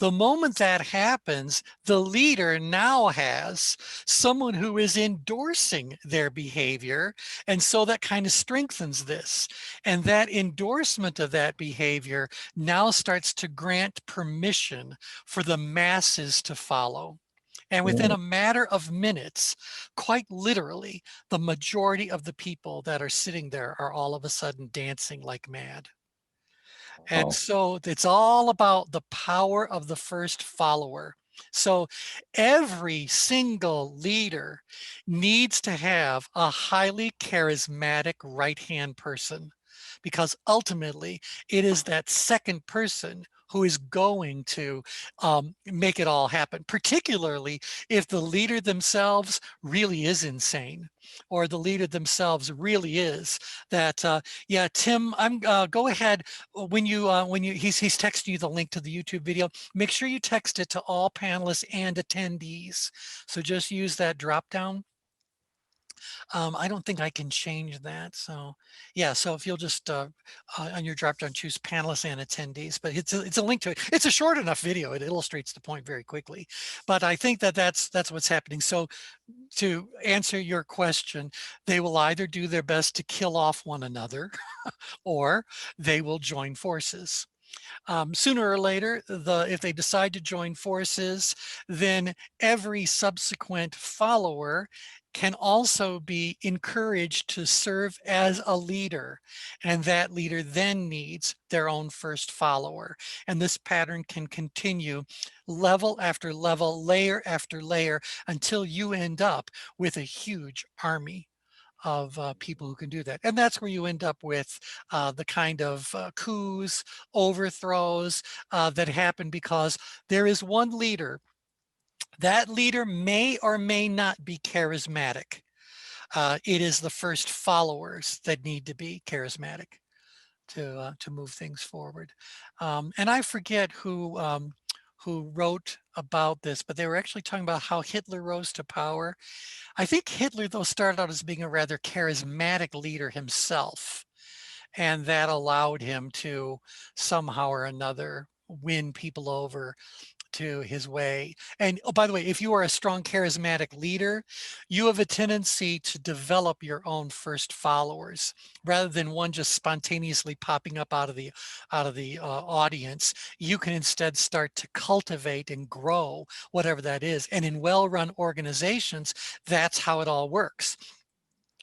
The moment that happens, the leader now has someone who is endorsing their behavior. And so that kind of strengthens this. And that endorsement of that behavior now starts to grant permission for the masses to follow. And within a matter of minutes, quite literally, the majority of the people that are sitting there are all of a sudden dancing like mad. And so it's all about the power of the first follower. So every single leader needs to have a highly charismatic right-hand person, because ultimately it is that second person who is going to make it all happen, particularly if the leader themselves really is insane, or the leader themselves really is that, yeah, Tim, I'm go ahead. When you he's texting you the link to the YouTube video, make sure you text it to all panelists and attendees. So just use that drop down. I don't think I can change that. So yeah, so if you'll just on your drop down choose panelists and attendees, but it's a link to it. It's a short enough video. It illustrates the point very quickly. But I think that that's what's happening. So to answer your question, they will either do their best to kill off one another or they will join forces. Sooner or later, if they decide to join forces, then every subsequent follower can also be encouraged to serve as a leader. And that leader then needs their own first follower. And this pattern can continue level after level, layer after layer, until you end up with a huge army of people who can do that. And that's where you end up with the kind of coups, overthrows that happen because there is one leader. That leader may or may not be charismatic. It is the first followers that need to be charismatic to move things forward. And I forget who wrote about this, but they were actually talking about how Hitler rose to power. I think Hitler, though, started out as being a rather charismatic leader himself, and that allowed him to somehow or another win people over to his way. And oh, by the way, if you are a strong charismatic leader, you have a tendency to develop your own first followers rather than one just spontaneously popping up out of the audience. You can instead start to cultivate and grow whatever that is. And in well-run organizations, that's how it all works.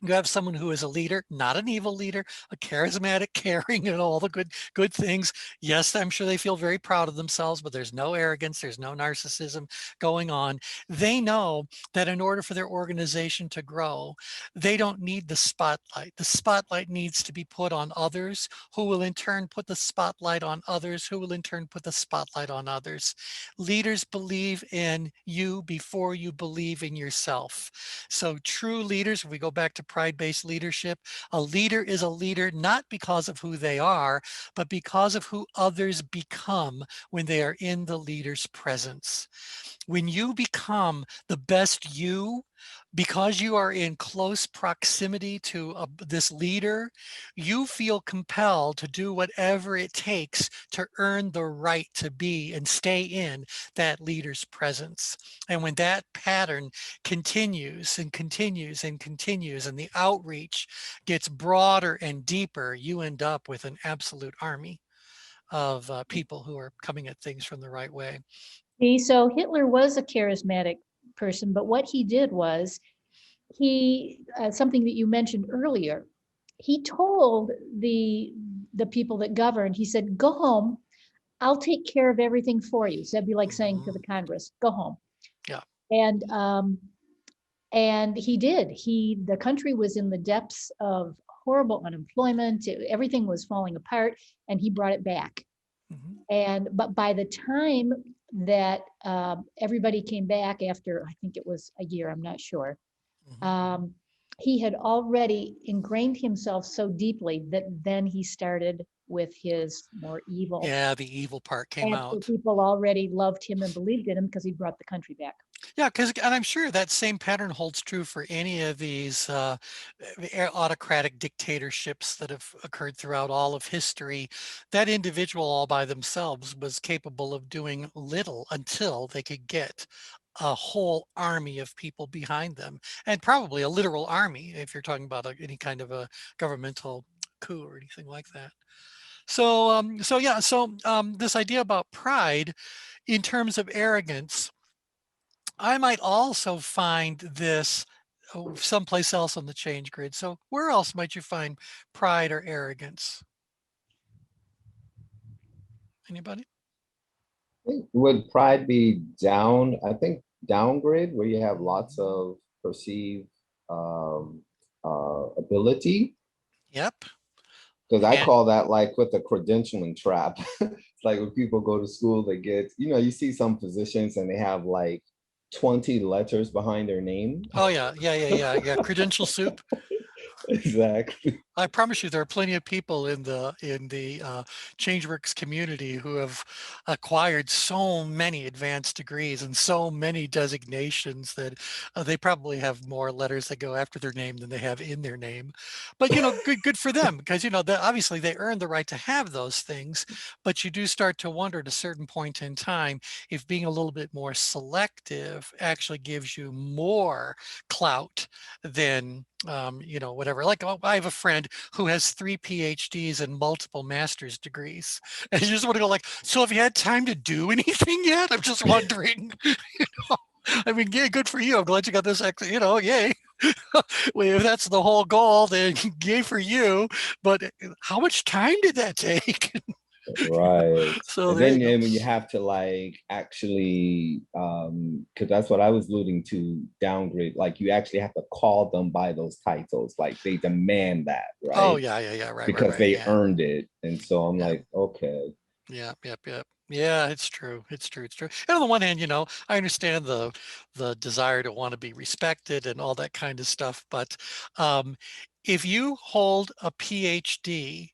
You have someone who is a leader, not an evil leader, a charismatic, caring, and all the good things. Yes, I'm sure they feel very proud of themselves, but there's no arrogance, there's no narcissism going on. They know that in order for their organization to grow, they don't need the spotlight. The spotlight needs to be put on others, who will in turn put the spotlight on others, who will in turn put the spotlight on others. Leaders believe in you before you believe in yourself. So true leaders, if we go back to pride-based leadership, a leader is a leader not because of who they are, but because of who others become when they are in the leader's presence. When you become the best you, because you are in close proximity to this leader, you feel compelled to do whatever it takes to earn the right to be and stay in that leader's presence. And when that pattern continues and continues and continues, and the outreach gets broader and deeper, you end up with an absolute army of people who are coming at things from the right way. See, so Hitler was a charismatic person, but what he did was he, something that you mentioned earlier, he told the people that governed, he said, go home, I'll take care of everything for you. So that'd be like saying to the Congress, go home. Yeah. And he did. The country was in the depths of horrible unemployment. Everything was falling apart, and he brought it back. But by the time that everybody came back after, I think it was a year, I'm not sure, he had already ingrained himself so deeply that then he started with his more evil. Yeah, the evil part came After out. people already loved him and believed in him because he brought the country back. Yeah, and I'm sure that same pattern holds true for any of these autocratic dictatorships that have occurred throughout all of history. That individual all by themselves was capable of doing little until they could get a whole army of people behind them, and probably a literal army if you're talking about any kind of a governmental coup or anything like that. So this idea about pride in terms of arrogance, I might also find this someplace else on the change grid. So where else might you find pride or arrogance? Anybody? Would pride be down? I think downgrade, where you have lots of perceived um, ability. Yep. Because I And call that like with the credentialing trap. It's like when people go to school, they get, you see some positions and they have like 20 letters behind their name. oh yeah. Credential soup. Exactly. I promise you, there are plenty of people in the ChangeWorks community who have acquired so many advanced degrees and so many designations that they probably have more letters that go after their name than they have in their name. But good for them, because obviously they earn the right to have those things. But you do start to wonder at a certain point in time if being a little bit more selective actually gives you more clout than whatever. Like, I have a friend who has 3 PhDs and multiple master's degrees. And you just want to go like, so have you had time to do anything yet? I'm just wondering. I mean, yeah, good for you. I'm glad you got this, yay. Well, if that's the whole goal, then yay for you. But how much time did that take? Right. So And there you then go. when you have to like actually, because that's what I was alluding to, downgrade, like you actually have to call them by those titles, like they demand that, Oh, right? yeah. Because Right. they Yeah. earned it. And so I'm Yeah. like, okay. Yep. Yeah, it's true. It's true. And on the one hand, I understand the desire to want to be respected and all that kind of stuff. But if you hold a PhD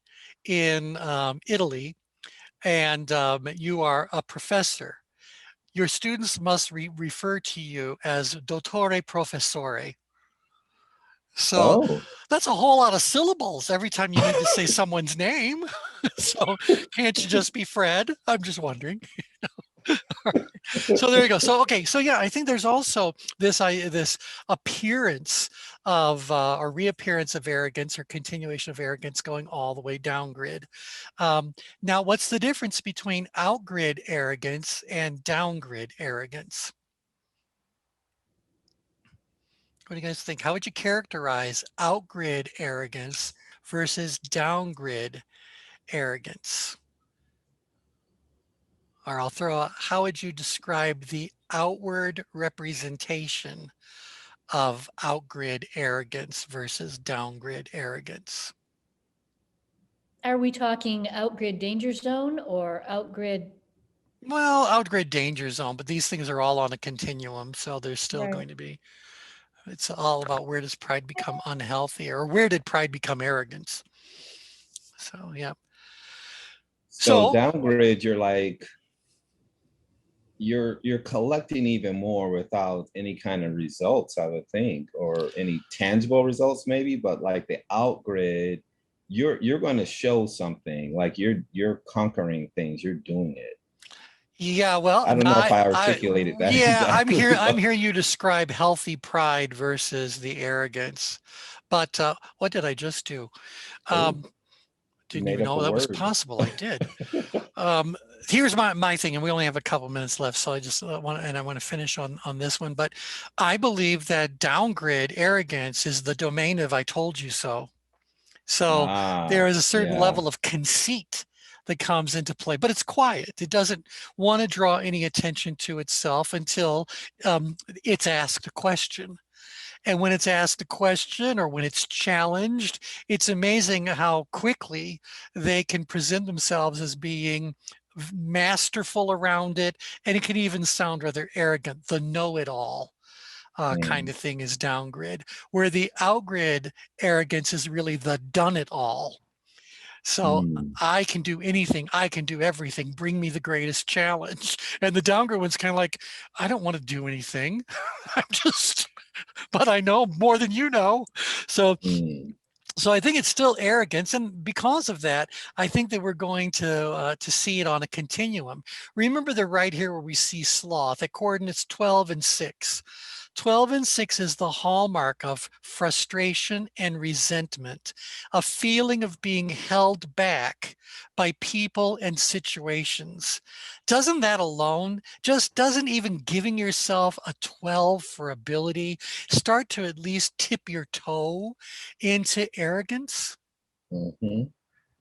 in Italy and you are a professor, your students must refer to you as dottore professore. So Oh. that's a whole lot of syllables every time you need to say someone's name. So can't you just be Fred? I'm just wondering. So there you go. So okay. So yeah, I think there's also this appearance of or reappearance of arrogance or continuation of arrogance going all the way down grid. Now, what's the difference between outgrid arrogance and downgrid arrogance? What do you guys think? How would you characterize outgrid arrogance versus downgrid arrogance? Or I'll throw out, how would you describe the outward representation of outgrid arrogance versus downgrid arrogance? Are we talking outgrid danger zone or outgrid? Well, outgrid danger zone, but these things are all on a continuum, so there's still Right. going to be, it's all about where does pride become unhealthy, or where did pride become arrogance? So, yeah. So So, downgrade, you're like, you're collecting even more without any kind of results, I would think, or any tangible results maybe, but like the outgrid, you're going to show something, like you're conquering things, you're doing it. yeah, well, I don't know if I articulated that yeah, exactly, I'm but hearing you describe healthy pride versus the arrogance. But what did I just do? oh, Um, you didn't made even up a know that was word. possible. I did. Here's my thing, and we only have a couple minutes left, so I just I want to finish on this one. But I believe that downgrid arrogance is the domain of "I told you so." So Ah, there is a certain yeah. level of conceit that comes into play, but it's quiet. It doesn't want to draw any attention to itself until it's asked a question. And when it's asked a question or when it's challenged, it's amazing how quickly they can present themselves as being masterful around it. And it can even sound rather arrogant, the know-it-all. kind of thing is downgrid, where the outgrid arrogance is really the done it all. So I can do anything, I can do everything, bring me the greatest challenge. And the downgrade one's kind of like, I don't want to do anything. I'm just, but I know more than you know. So so I think it's still arrogance, and because of that, I think that we're going to see it on a continuum. Remember the right here where we see sloth at coordinates 12 and 6. 12 and 6 is the hallmark of frustration and resentment, a feeling of being held back by people and situations. Doesn't that alone, just doesn't even giving yourself a 12 for ability start to at least tip your toe into arrogance?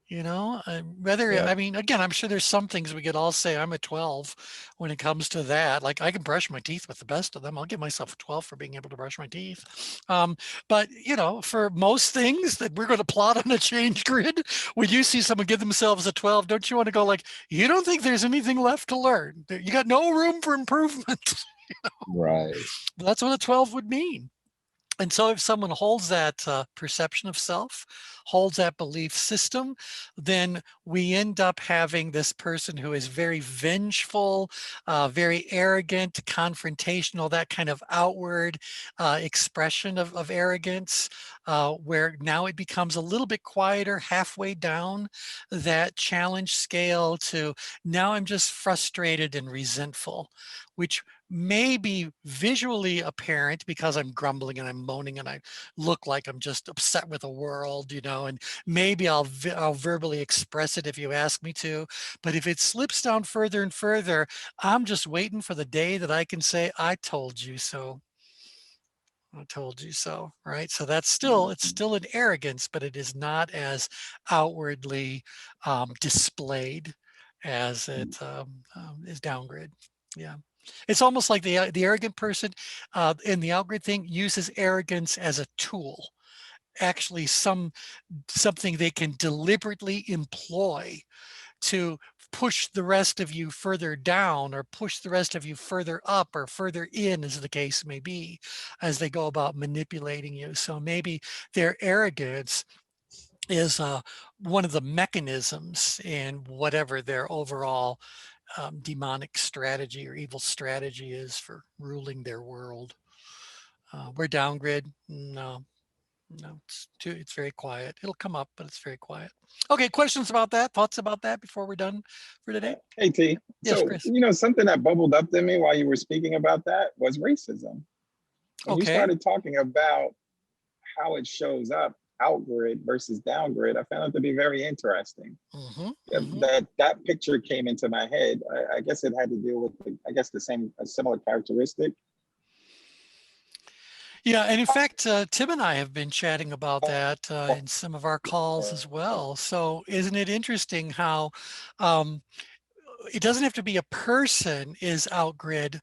You know, whether, I mean, again, I'm sure there's some things we could all say I'm a 12 when it comes to that. Like I can brush my teeth with the best of them. I'll give myself a 12 for being able to brush my teeth. But, you know, for most things that we're going to plot on a change grid, when you see someone give themselves a 12, don't you want to go like, you don't think there's anything left to learn? You got no room for improvement. Right. That's what a 12 would mean. And so if someone holds that perception of self, holds that belief system, then we end up having this person who is very vengeful, very arrogant, confrontational, that kind of outward expression of arrogance, where now it becomes a little bit quieter halfway down that challenge scale to now I'm just frustrated and resentful, which may be visually apparent because I'm grumbling and I'm moaning and I look like I'm just upset with the world, you know, and maybe I'll verbally express it if you ask me to. But if it slips down further and further, I'm just waiting for the day that I can say, I told you so. I told you so, right? So that's still, it's still an arrogance, but it is not as outwardly displayed as it is downgrid. Yeah. It's almost like the arrogant person in the outgrid thing uses arrogance as a tool, actually something they can deliberately employ to push the rest of you further down or push the rest of you further up or further in, as the case may be, as they go about manipulating you. So maybe their arrogance is one of the mechanisms in whatever their overall demonic strategy or evil strategy is for ruling their world. We're downgrid. No, it's very quiet. It'll come up, but it's very quiet. Okay, questions about that? Thoughts about that before we're done for today? Hey, T. Yes, So, Chris. you know, something that bubbled up to me while you were speaking about that was racism. When you started talking about how it shows up, outgrid versus downgrid, I found it to be very interesting. That picture came into my head. I guess it had to do with, a similar characteristic. Yeah, and in fact, Tim and I have been chatting about that in some of our calls as well. So isn't it interesting how it doesn't have to be a person is outgrid.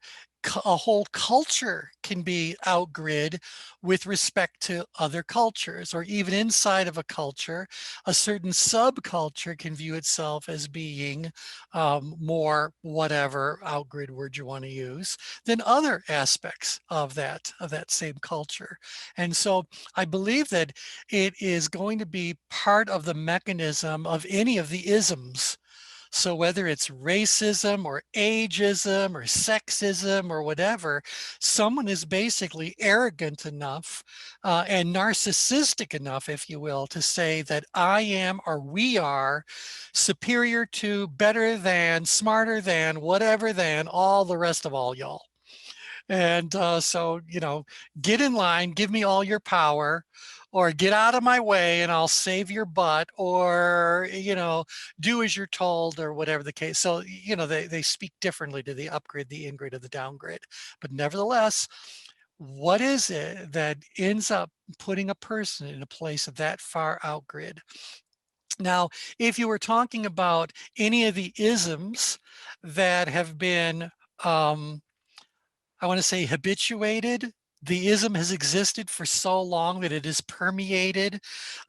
A whole culture can be outgrid with respect to other cultures, or even inside of a culture, a certain subculture can view itself as being more whatever outgrid word you want to use than other aspects of that same culture. And so I believe that it is going to be part of the mechanism of any of the isms. So whether it's racism or ageism or sexism or whatever, someone is basically arrogant enough and narcissistic enough, if you will, to say that I am or we are superior to, better than, smarter than, whatever than all the rest of all y'all. And so, you know, get in line, give me all your power, or get out of my way and I'll save your butt, or, you know, do as you're told, or whatever the case. So, you know, they speak differently to the upgrid, the ingrid, or the downgrid. But nevertheless, what is it that ends up putting a person in a place of that far outgrid? Now, if you were talking about any of the isms that have been I want to say habituated. The ism has existed for so long that it has permeated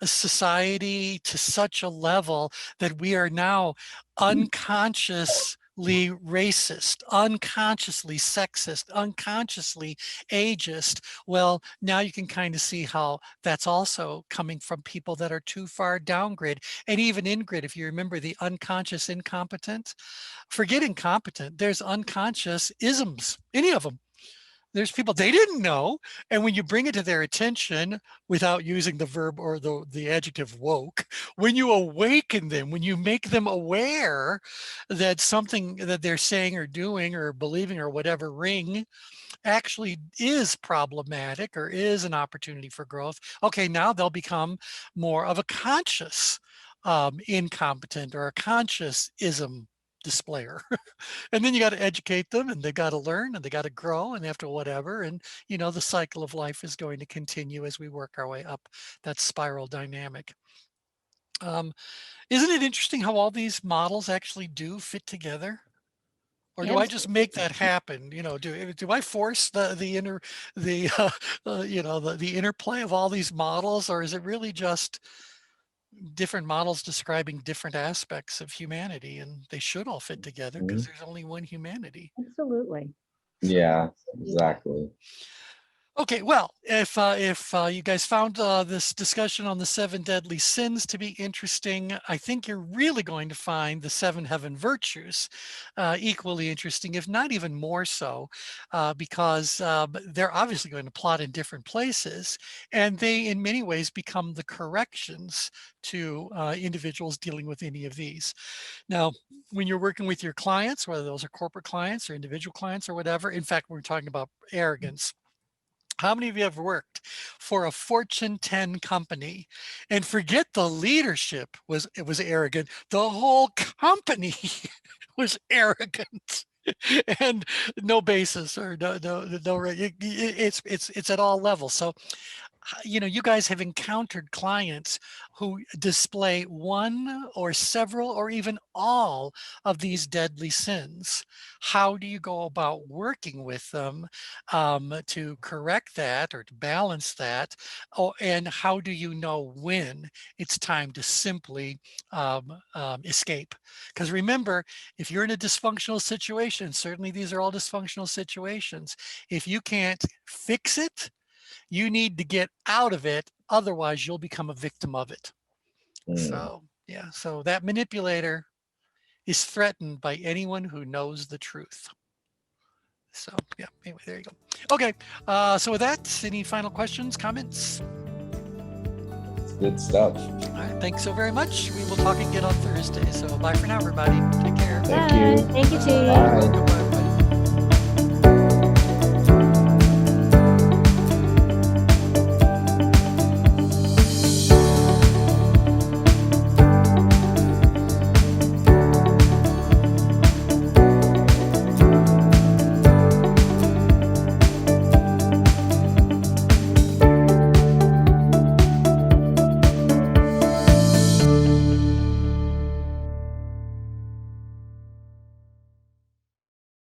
a society to such a level that we are now unconscious racist, unconsciously sexist, unconsciously ageist, well, now you can kind of see how that's also coming from people that are too far down grid. And even in grid, if you remember the unconscious incompetent, forget incompetent, there's unconscious isms, any of them. There's people they didn't know, and when you bring it to their attention without using the verb or the adjective woke, when you awaken them, when you make them aware that something that they're saying or doing or believing or whatever ring actually is problematic or is an opportunity for growth, okay, now they'll become more of a conscious incompetent or a conscious ism displayer. And then you got to educate them, and they got to learn, and they got to grow, and they have to whatever. And, you know, the cycle of life is going to continue as we work our way up that spiral dynamic. Isn't it interesting how all these models actually do fit together? Or do I just make that happen? You know, do I force the interplay of all these models, or is it really just different models describing different aspects of humanity, and they should all fit together because there's only one humanity? Absolutely. Yeah, exactly. Okay, well, if you guys found this discussion on the 7 deadly sins to be interesting, I think you're really going to find the 7 heaven virtues equally interesting, if not even more so, because they're obviously going to plot in different places, and they in many ways become the corrections to individuals dealing with any of these. Now, when you're working with your clients, whether those are corporate clients or individual clients or whatever, in fact, we're talking about arrogance. How many of you have worked for a Fortune 10 company and forget the leadership was arrogant, the whole company was arrogant and no basis or no it's at all levels. So you know, you guys have encountered clients who display one or several or even all of these deadly sins. How do you go about working with them to correct that or to balance that? Oh, and how do you know when it's time to simply escape? Because remember, if you're in a dysfunctional situation, certainly these are all dysfunctional situations, if you can't fix it, you need to get out of it. Otherwise, you'll become a victim of it. So, yeah, so that manipulator is threatened by anyone who knows the truth. So, yeah, anyway, there you go. Okay, so with that, any final questions, comments? Good stuff. All right, thanks so very much. We will talk again on Thursday. So, bye for now, everybody. Take care. Thank you. Thank you, T. Bye. Goodbye.